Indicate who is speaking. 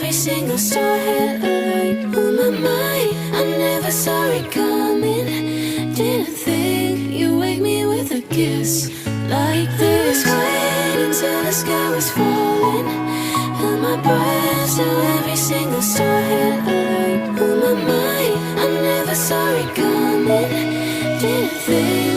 Speaker 1: every single star hit alert. Oh my mind, I never saw it coming. Didn't think you wake me with a kiss like this. Wait until the sky was falling. Held my breath till every single star hit alert. Oh my mind, I never saw it coming. Didn't think